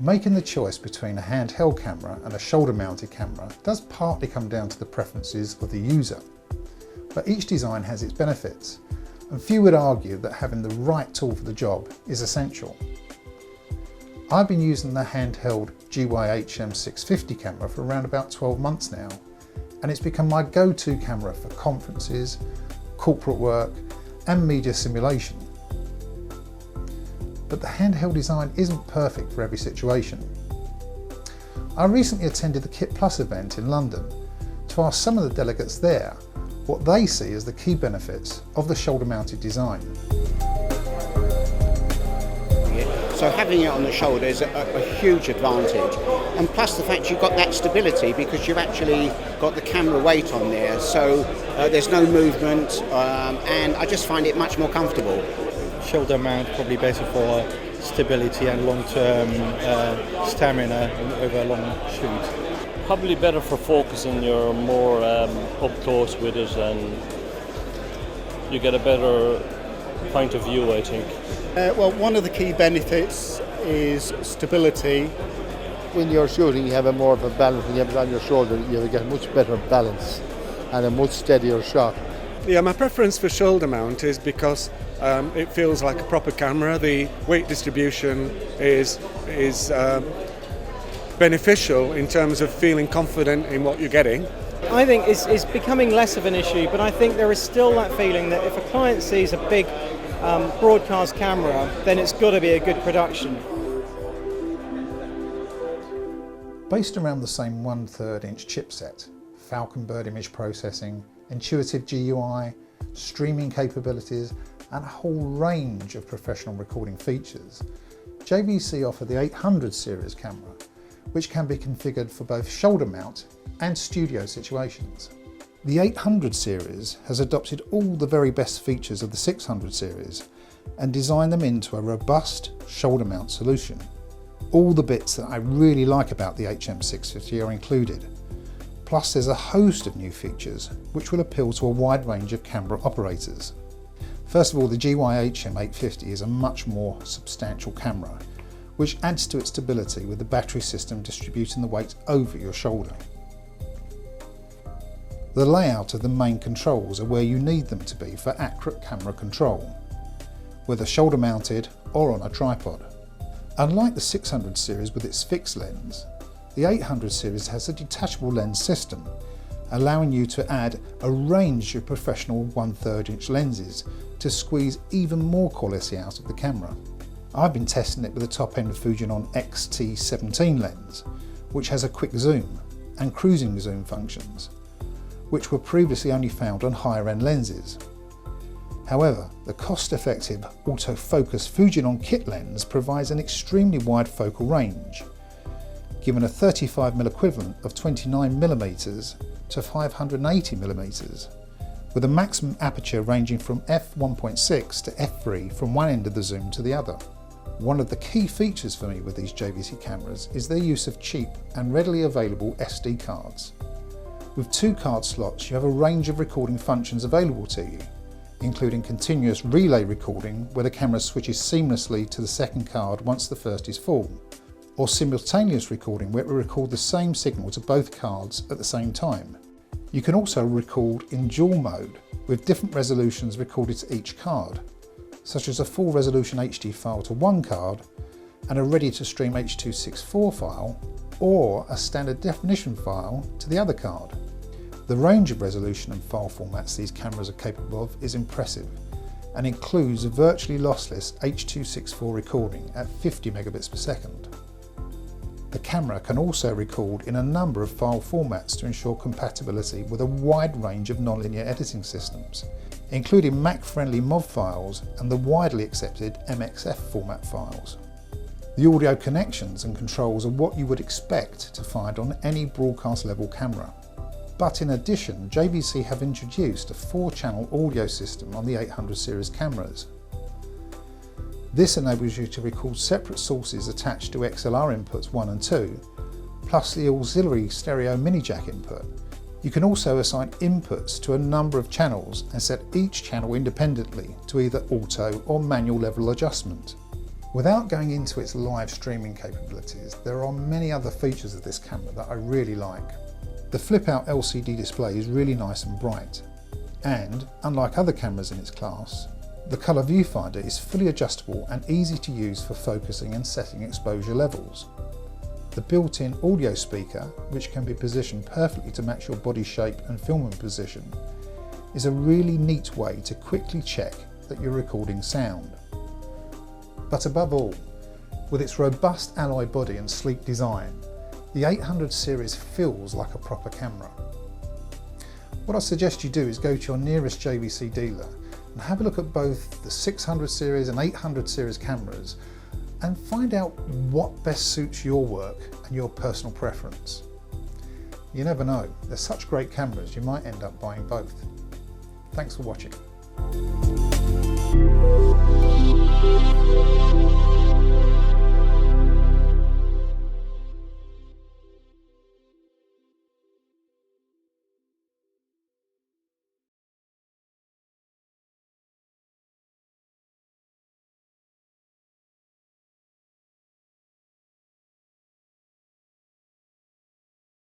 Making the choice between a handheld camera and a shoulder-mounted camera does partly come down to the preferences of the user, but each design has its benefits, and few would argue that having the right tool for the job is essential. I've been using the Handheld GY-HM650 camera for around about 12 months now, and it's become my go-to camera for conferences, corporate work and media simulation. But the handheld design isn't perfect for every situation. I recently attended the Kit Plus event in London to ask some of the delegates there what they see as the key benefits of the shoulder-mounted design. So having it on the shoulder is a huge advantage, and plus the fact you've got that stability because you've actually got the camera weight on there, so there's no movement, and I just find it much more comfortable. Shoulder mount probably better for stability and long-term stamina over a long shoot. Probably better for focusing. You're more up close with it and you get a better point of view, I think. Well, one of the key benefits is stability. When you're shooting, you have more of a balance. When you have it on your shoulder, you get a much better balance and a much steadier shot. Yeah, my preference for shoulder mount is because it feels like a proper camera. The weight distribution is beneficial in terms of feeling confident in what you're getting. I think it's becoming less of an issue, but I think there is still that feeling that if a client sees a big broadcast camera, then it's got to be a good production. Based around the same 1/3 inch chipset, Falcon Bird image processing, intuitive GUI, streaming capabilities and a whole range of professional recording features, JVC offer the 800 series camera, which can be configured for both shoulder mount and studio situations. The 800 series has adopted all the very best features of the 600 series and designed them into a robust shoulder mount solution. All the bits that I really like about the HM650 are included. Plus there's a host of new features which will appeal to a wide range of camera operators. First of all, the GY-HM850 is a much more substantial camera, which adds to its stability with the battery system distributing the weight over your shoulder. The layout of the main controls are where you need them to be for accurate camera control, whether shoulder mounted or on a tripod. Unlike the 600 series with its fixed lens, the 800 series has a detachable lens system, allowing you to add a range of professional 1/3 inch lenses to squeeze even more quality out of the camera. I've been testing it with the top-end Fujinon X-T17 lens, which has a quick zoom and cruising zoom functions, which were previously only found on higher-end lenses. However, the cost-effective autofocus Fujinon kit lens provides an extremely wide focal range, giving a 35mm equivalent of 29mm to 580mm, with a maximum aperture ranging from f1.6 to f3 from one end of the zoom to the other. One of the key features for me with these JVC cameras is their use of cheap and readily available SD cards. With 2 card slots, you have a range of recording functions available to you, including continuous relay recording where the camera switches seamlessly to the second card once the first is full, or simultaneous recording where it will record the same signal to both cards at the same time. You can also record in dual mode with different resolutions recorded to each card, such as a full resolution HD file to one card and a ready to stream H.264 file, or a standard definition file to the other card. The range of resolution and file formats these cameras are capable of is impressive and includes a virtually lossless H.264 recording at 50 megabits per second. The camera can also record in a number of file formats to ensure compatibility with a wide range of nonlinear editing systems, including Mac-friendly MOV files and the widely accepted MXF format files. The audio connections and controls are what you would expect to find on any broadcast level camera. But in addition, JVC have introduced a 4-channel audio system on the 800 series cameras. This enables you to record separate sources attached to XLR inputs 1 and 2, plus the auxiliary stereo mini jack input. You can also assign inputs to a number of channels and set each channel independently to either auto or manual level adjustment. Without going into its live streaming capabilities, there are many other features of this camera that I really like. The flip-out LCD display is really nice and bright, and, unlike other cameras in its class, the colour viewfinder is fully adjustable and easy to use for focusing and setting exposure levels. The built-in audio speaker, which can be positioned perfectly to match your body shape and filming position, is a really neat way to quickly check that you're recording sound. But above all, with its robust alloy body and sleek design, the 800 series feels like a proper camera. What I suggest you do is go to your nearest JVC dealer and have a look at both the 600 series and 800 series cameras and find out what best suits your work and your personal preference. You never know, they're such great cameras you might end up buying both. Thanks for watching.